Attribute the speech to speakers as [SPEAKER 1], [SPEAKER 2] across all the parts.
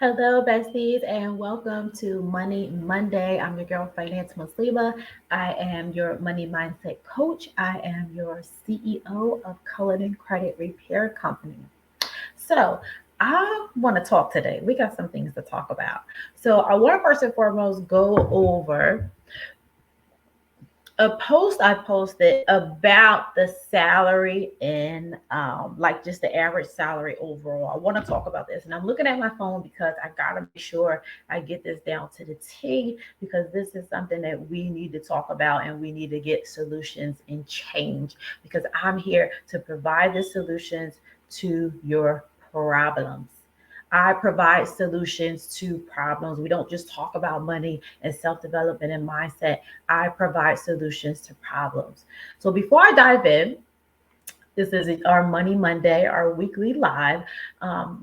[SPEAKER 1] Hello, besties, and welcome to Money Monday. I'm your girl, Finance Muslima. I am your money mindset coach. I am your CEO of Cullinan Credit Repair Company. So, I want to talk today. We got some things to talk about. So, I want to first and foremost go over a post I posted about the salary and like just the average salary overall. I want to talk about this, and I'm looking at my phone because I gotta make sure I get this down to the T because this is something that we need to talk about and we need to get solutions and change because I'm here to provide the solutions to your problems. I provide solutions to problems. We don't just talk about money and self development and mindset. I provide solutions to problems. So before I dive in, this is our Money Monday, our weekly live.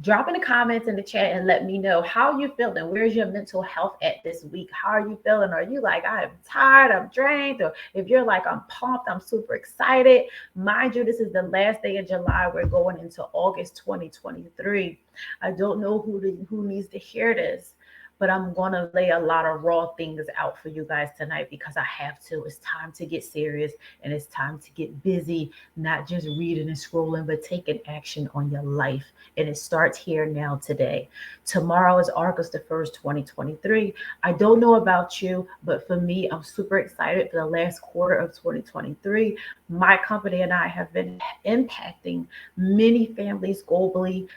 [SPEAKER 1] Drop in the comments in the chat and let me know how you feeling. Where's your mental health at this week? How are you feeling? Are you like, I am tired, I'm drained? Or if you're like, I'm pumped, I'm super excited. Mind you, this is the last day of July. We're going into August 2023. I don't know who needs to hear this, but I'm going to lay a lot of raw things out for you guys tonight because I have to. It's time to get serious and it's time to get busy, not just reading and scrolling, but taking action on your life. And it starts here now today. Tomorrow is August the 1st, 2023. I don't know about you, but for me, I'm super excited for the last quarter of 2023. My company and I have been impacting many families globally.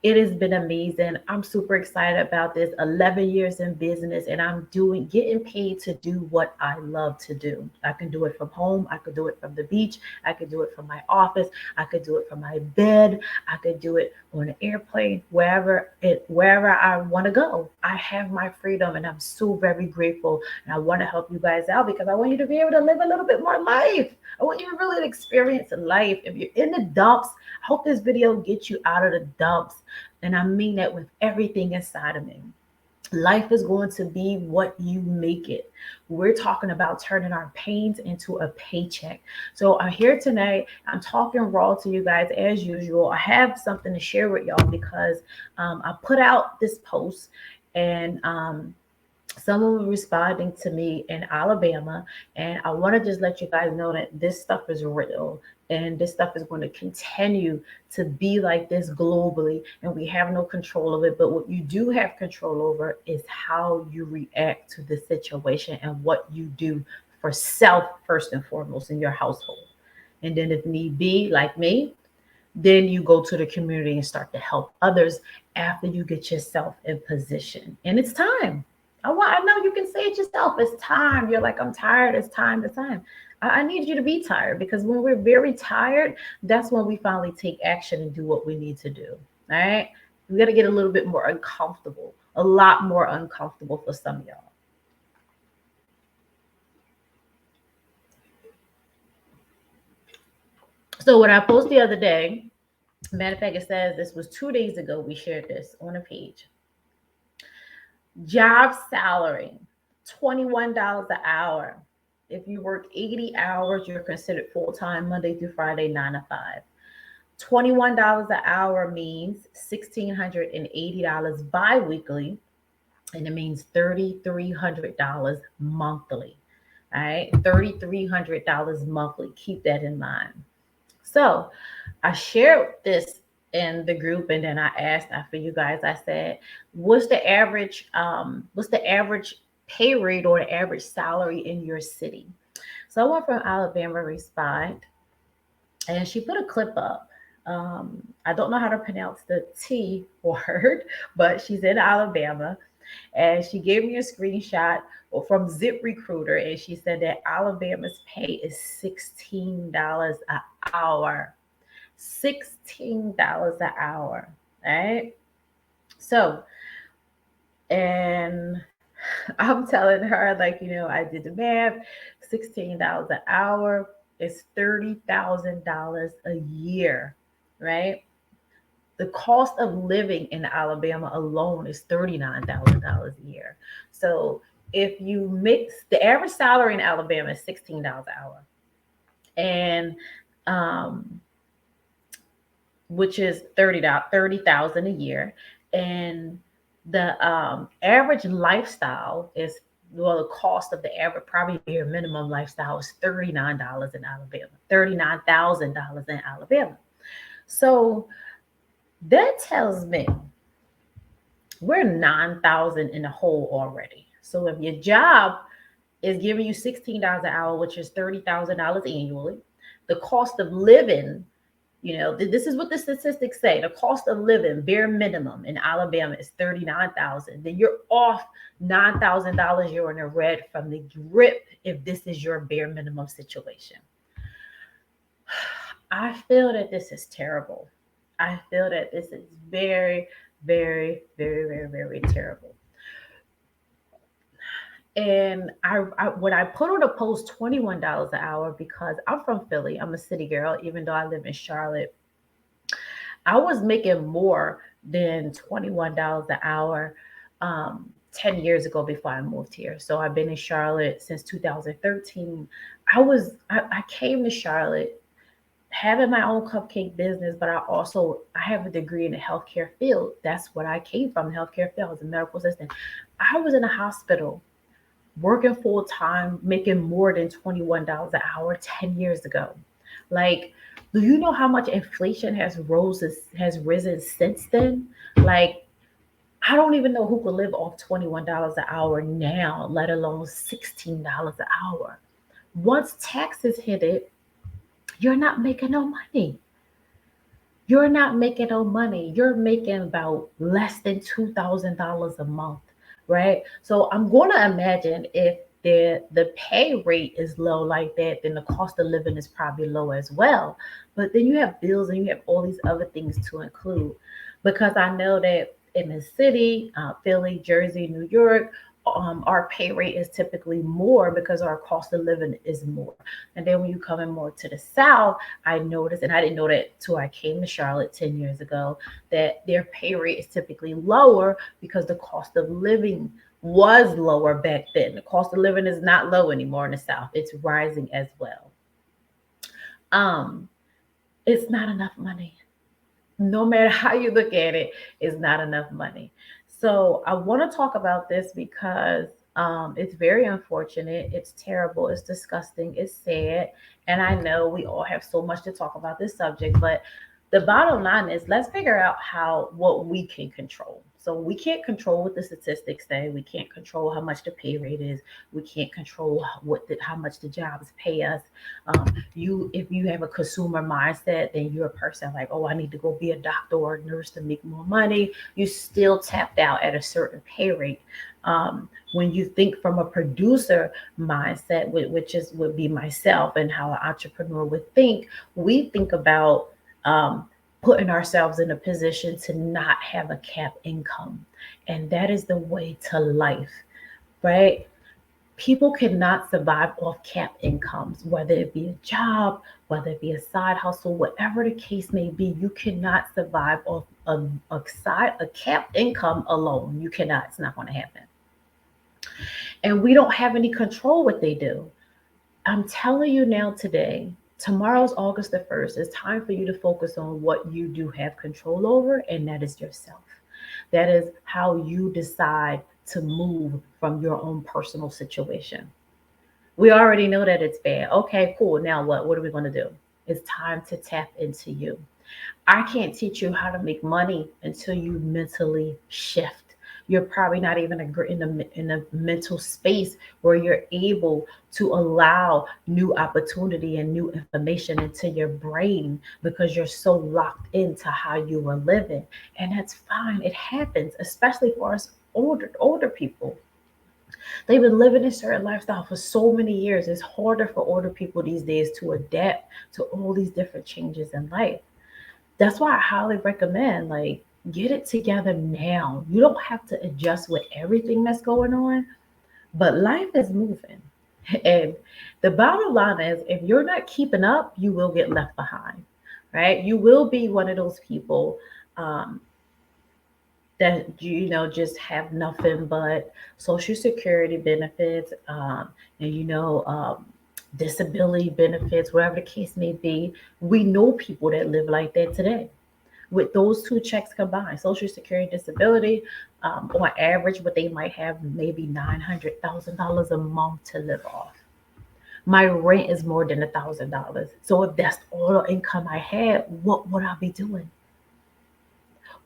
[SPEAKER 1] It has been amazing. I'm super excited about this. 11 years in business, and I'm getting paid to do what I love to do. I can do it from home. I could do it from the beach. I could do it from my office. I could do it from my bed. I could do it on an airplane, wherever I want to go. I have my freedom, and I'm so very grateful. And I want to help you guys out because I want you to be able to live a little bit more life. I want you to really experience life. If you're in the dumps, I hope this video gets you out of the dumps. And I mean that with everything inside of me. Life is going to be what you make it. We're talking about turning our pains into a paycheck. So I'm here tonight. I'm talking raw to you guys as usual. I have something to share with y'all because I put out this post and someone was responding to me in Alabama, and I want to just let you guys know that this stuff is real and this stuff is going to continue to be like this globally, and we have no control of it. But what you do have control over is how you react to the situation and what you do for self, first and foremost, in your household. And then, if need be, like me, then you go to the community and start to help others after you get yourself in position. And it's time. I know you can say it yourself. It's time. You're like, I'm tired. It's time. It's time. I need you to be tired because when we're very tired, that's when we finally take action and do what we need to do. All right. We got to get a little bit more uncomfortable, a lot more uncomfortable for some of y'all. So, what I posted the other day, matter of fact, it says this was 2 days ago, we shared this on a page. Job salary, $21 an hour. If you work 80 hours, you're considered full time Monday through Friday, 9 to 5. $21 an hour means $1,680 bi weekly, and it means $3,300 monthly. All right, $3,300 monthly. Keep that in mind. So I shared this in the group, and then I asked for you guys. I said, what's the average pay rate or the average salary in your city? Someone from Alabama responded, and she put a clip up. I don't know how to pronounce the T word, but she's in Alabama, and she gave me a screenshot from Zip Recruiter, and she said that Alabama's pay is $16 an hour. $16 an hour. Right? So, and I'm telling her, like, I did the math, $16 an hour is $30,000 a year, right? The cost of living in Alabama alone is $39,000 a year. So if you mix the average salary in Alabama is $16 an hour, and um, which is 30,000 a year, and The average lifestyle is, well, the cost of the average, probably bare minimum lifestyle is $39 in Alabama, $39,000 in Alabama. So that tells me we're 9,000 in the hole already. So if your job is giving you $16 an hour, which is $30,000 annually, the cost of living, this is what the statistics say. The cost of living, bare minimum in Alabama is 39,000. Then you're off $9,000. You're in the red from the grip if this is your bare minimum situation. I feel that this is terrible. I feel that this is very, very, very, very, very terrible. And when I put on a post $21 an hour, because I'm from Philly, I'm a city girl, even though I live in Charlotte, I was making more than $21 an hour 10 years ago before I moved here. So I've been in Charlotte since 2013. I came to Charlotte having my own cupcake business, but I have a degree in the healthcare field. That's what I came from, the healthcare field. I was a medical assistant. I was in a hospital working full time, making more than $21 an hour 10 years ago. Like, do you know how much inflation has risen since then? Like, I don't even know who could live off $21 an hour now, let alone $16 an hour. Once taxes hit it, you're not making no money. You're not making no money. You're making about less than $2,000 a month, right? So I'm going to imagine if the pay rate is low like that, then the cost of living is probably low as well. But then you have bills and you have all these other things to include. Because I know that in the city, Philly, Jersey, New York, our pay rate is typically more because our cost of living is more. And then when you come in more to the South, I noticed, and I didn't know that till I came to Charlotte 10 years ago, that their pay rate is typically lower because the cost of living was lower back then. The cost of living is not low anymore in the South, it's rising as well. Um, it's not enough money. No matter how you look at it, it's not enough money. So I want to talk about this because it's very unfortunate. It's terrible. It's disgusting. It's sad. And I know we all have so much to talk about this subject, but the bottom line is let's figure out what we can control. So we can't control what the statistics say. We can't control how much the pay rate is. We can't control how much the jobs pay us. If you have a consumer mindset, then you're a person like, oh, I need to go be a doctor or a nurse to make more money. You still tapped out at a certain pay rate. When you think from a producer mindset, would be myself and how an entrepreneur would think, we think about putting ourselves in a position to not have a cap income. And that is the way to life, right? People cannot survive off cap incomes, whether it be a job, whether it be a side hustle, whatever the case may be. You cannot survive off a cap income alone. You cannot. It's not going to happen. And we don't have any control what they do. I'm telling you now today, tomorrow's August the 1st. It's time for you to focus on what you do have control over, and that is yourself. That is how you decide to move from your own personal situation. We already know that it's bad. Okay, cool. Now what? What are we going to do? It's time to tap into you. I can't teach you how to make money until you mentally shift. You're probably not even in a mental space where you're able to allow new opportunity and new information into your brain because you're so locked into how you were living. And that's fine. It happens, especially for us older people. They've been living a certain lifestyle for so many years. It's harder for older people these days to adapt to all these different changes in life. That's why I highly recommend, like, get it together now. You don't have to adjust with everything that's going on, but life is moving. And the bottom line is if you're not keeping up, you will get left behind, right? You will be one of those people um, that just have nothing but social security benefits, and disability benefits, whatever the case may be. We know people that live like that today. With those two checks combined, Social Security, disability, on average, what they might have maybe $900,000 a month to live off. My rent is more than $1,000. So if that's all the income I had, what would I be doing?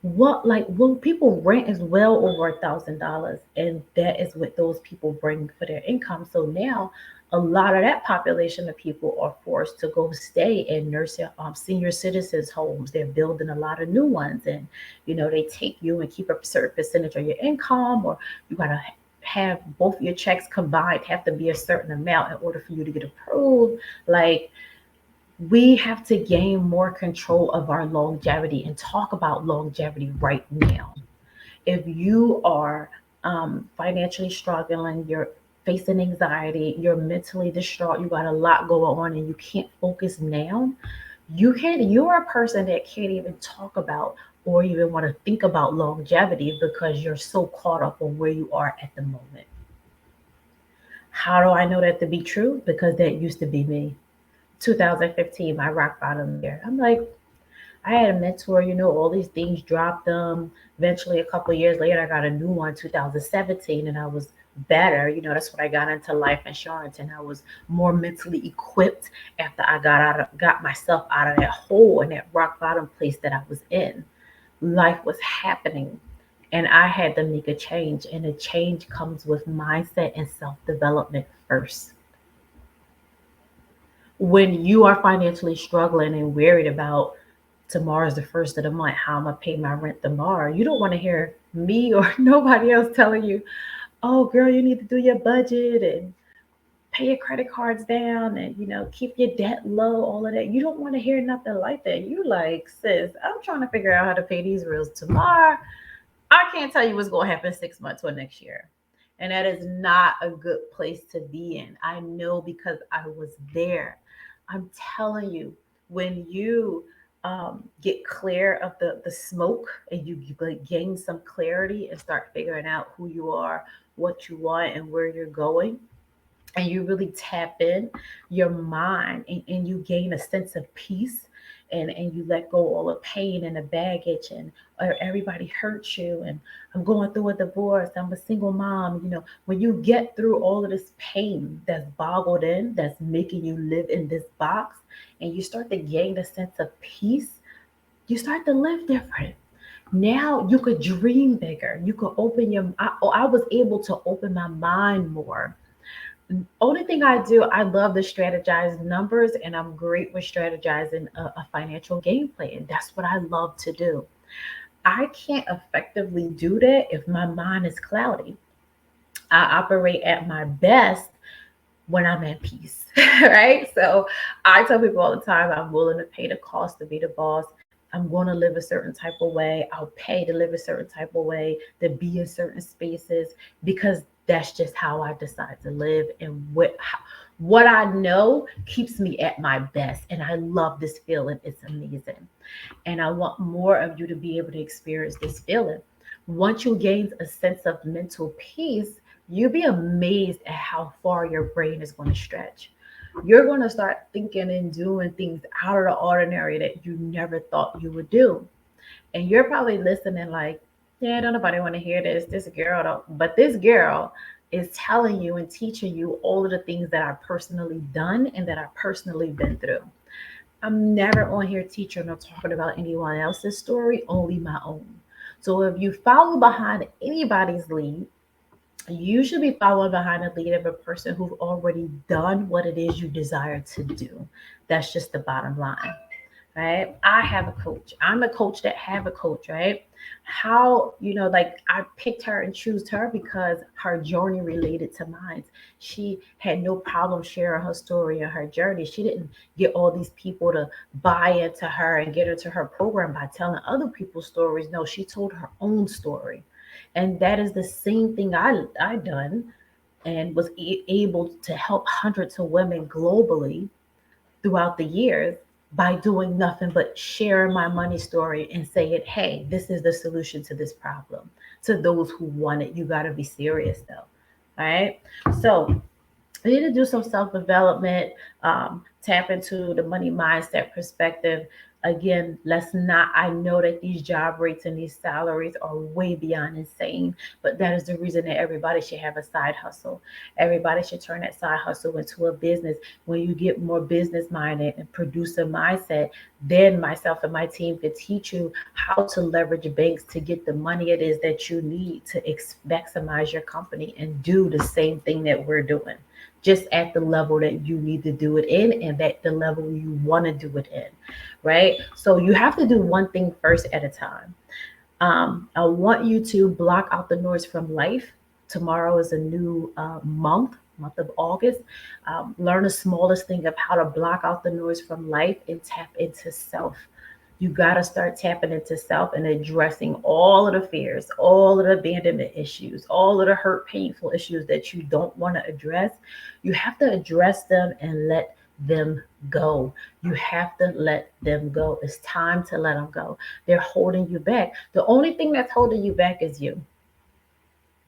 [SPEAKER 1] What, like, well, people rent is well over $1,000, and that is what those people bring for their income. So now a lot of that population of people are forced to go stay in nursing senior citizens homes. They're building a lot of new ones, and they take you and keep a certain percentage of your income, or you gotta have both your checks combined have to be a certain amount in order for you to get approved. Like, we have to gain more control of our longevity and talk about longevity right now. If you are financially struggling, you're facing anxiety, you're mentally distraught, you got a lot going on, and you can't focus now, you're a person that can't even talk about or even want to think about longevity because you're so caught up on where you are at the moment. How do I know that to be true? Because that used to be me. 2015, my rock bottom year. I'm like, I had a mentor, all these things dropped them. Eventually, a couple of years later, I got a new one, 2017, and I was better. That's when I got into life insurance, and I was more mentally equipped after I got myself out of that hole and that rock bottom place that I was in. Life was happening, and I had to make a change, and a change comes with mindset and self development first. When you are financially struggling and worried about tomorrow's the first of the month, how I'm gonna pay my rent tomorrow, you don't want to hear me or nobody else telling you, oh girl, you need to do your budget and pay your credit cards down and keep your debt low, all of that. You don't want to hear nothing like that. You like, sis, I'm trying to figure out how to pay these bills tomorrow. I can't tell you what's going to happen 6 months or next year. And that is not a good place to be in. I know because I was there. I'm telling you, when you get clear of the smoke and you like gain some clarity and start figuring out who you are, what you want, and where you're going, and you really tap in your mind and you gain a sense of peace, and you let go all the pain and the baggage, and or everybody hurts you, and I'm going through a divorce, I'm a single mom. When you get through all of this pain that's boggled in, that's making you live in this box, and you start to gain a sense of peace, you start to live different. Now you could dream bigger. You could open I was able to open my mind more. Only thing I do, I love to strategize numbers, and I'm great with strategizing a financial game plan. That's what I love to do. I can't effectively do that if my mind is cloudy. I operate at my best when I'm at peace, right? So I tell people all the time, I'm willing to pay the cost to be the boss. I'm going to live a certain type of way. I'll pay to live a certain type of way, to be in certain spaces, because that's just how I decide to live, and what I know keeps me at my best. And I love this feeling. It's amazing. And I want more of you to be able to experience this feeling. Once you gain a sense of mental peace, you'll be amazed at how far your brain is going to stretch. You're going to start thinking and doing things out of the ordinary that you never thought you would do. And you're probably listening like, yeah, don't nobody want to hear this. This girl don't. But this girl is telling you and teaching you all of the things that I've personally done and that I've personally been through. I'm never on here teaching or talking about anyone else's story, only my own. So if you follow behind anybody's lead, you should be following behind the lead of a person who's already done what it is you desire to do. That's just the bottom line, right? I have a coach. I'm a coach that have a coach, right? How, like, I picked her and chose her because her journey related to mine. She had no problem sharing her story and her journey. She didn't get all these people to buy into her and get into her program by telling other people's stories. No, she told her own story. And that is the same thing I done, and was able to help hundreds of women globally throughout the years by doing nothing but sharing my money story and saying, hey, this is the solution to this problem. To those who want it, you got to be serious though. All right. So you need to do some self development, tap into the money mindset perspective. Again, let's not, I know that these job rates and these salaries are way beyond insane, but that is the reason that everybody should have a side hustle. Everybody should turn that side hustle into a business. When you get more business minded and producer mindset, then myself and my team could teach you how to leverage banks to get the money it is that you need to maximize your company and do the same thing that we're doing, just at the level that you need to do it in and at the level you want to do it in, right? So you have to do one thing first at a time. I want you to block out the noise from life. Tomorrow is a new month of August. Learn the smallest thing of how to block out the noise from life and tap into self. You got to start tapping into self and addressing all of the fears, all of the abandonment issues, all of the hurt, painful issues that you don't want to address. You have to address them and let them go. You have to let them go. It's time to let them go. They're holding you back. The only thing that's holding you back is you.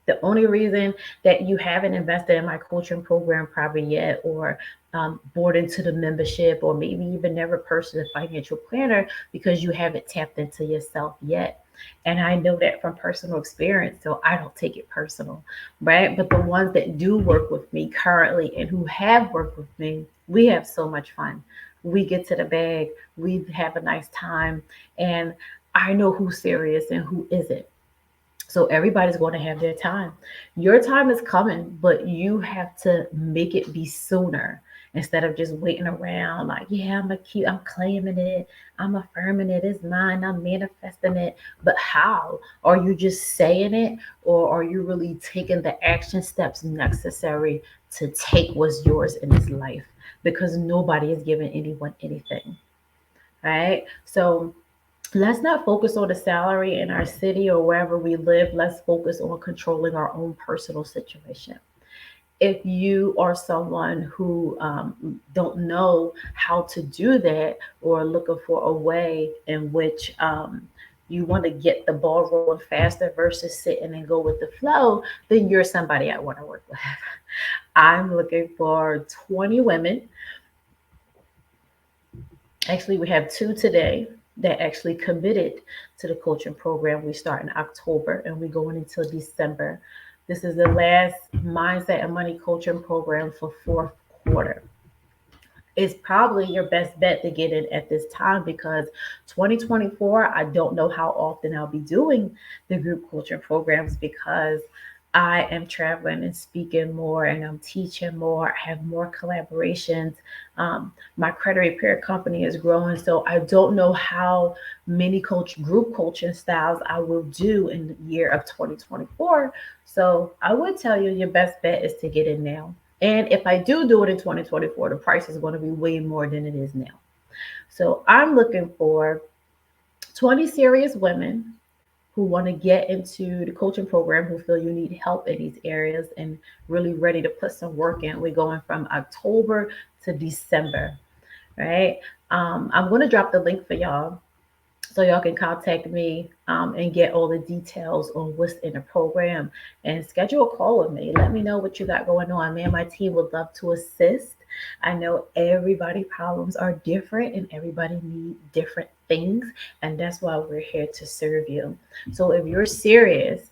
[SPEAKER 1] The only reason that you haven't invested in my coaching program probably yet, or bought into the membership, or maybe even never purchased a financial planner, because you haven't tapped into yourself yet. And I know that from personal experience, so I don't take it personal, right? But the ones that do work with me currently and who have worked with me, we have so much fun. We get to the bag, we have a nice time, and I know who's serious and who isn't. So everybody's going to have their time. Your time is coming, but you have to make it be sooner instead of just waiting around like, yeah, I'm claiming it, I'm affirming it, it's mine, I'm manifesting it. But how? Are you just saying it, or are you really taking the action steps necessary to take what's yours in this life? Because nobody is giving anyone anything, right? So let's not focus on the salary in our city or wherever we live. Let's focus on controlling our own personal situation. If you are someone who don't know how to do that, or looking for a way in which you want to get the ball rolling faster versus sitting and go with the flow, then you're somebody I want to work with. I'm looking for 20 women. Actually, we have two today that actually committed to the coaching program. We start in October and we're going until December. This is the last mindset and money coaching program for fourth quarter. It's probably your best bet to get in at this time, because 2024, I don't know how often I'll be doing the group coaching programs, because I am traveling and speaking more and I'm teaching more. I have more collaborations. My credit repair company is growing. So I don't know how many group coaching styles I will do in the year of 2024. So I would tell you your best bet is to get in now. And if I do it in 2024, the price is going to be way more than it is now. So I'm looking for 20 serious women who want to get into the coaching program, who feel you need help in these areas and really ready to put some work in. We're going from October to December, right? I'm going to drop the link for y'all so y'all can contact me and get all the details on what's in the program, and schedule a call with me. Let me know what you got going on. Me and my team would love to assist. I know everybody problems are different and everybody need different things, and that's why we're here to serve you. So if you're serious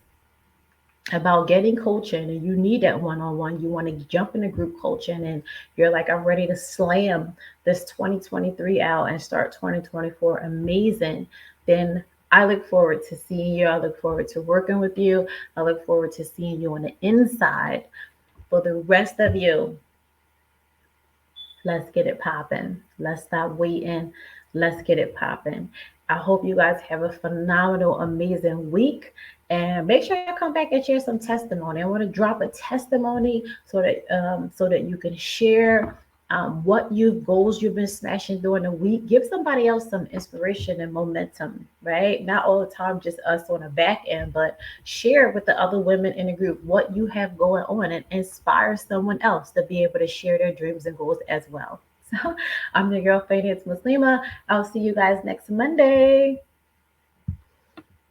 [SPEAKER 1] about getting coaching and you need that one-on-one, you want to jump into group coaching, and you're like, I'm ready to slam this 2023 out and start 2024 amazing, then I look forward to seeing you. I look forward to working with you. I look forward to seeing you on the inside. For the rest of you, let's get it popping. Let's stop waiting. Let's get it popping. I hope you guys have a phenomenal, amazing week. And make sure y'all come back and share some testimony. I want to drop a testimony so that you can share what goals you've been smashing during the week. Give somebody else some inspiration and momentum, right? Not all the time just us on the back end, but share with the other women in the group what you have going on and inspire someone else to be able to share their dreams and goals as well. So I'm your girl, Finance Muslima. I'll see you guys next Monday.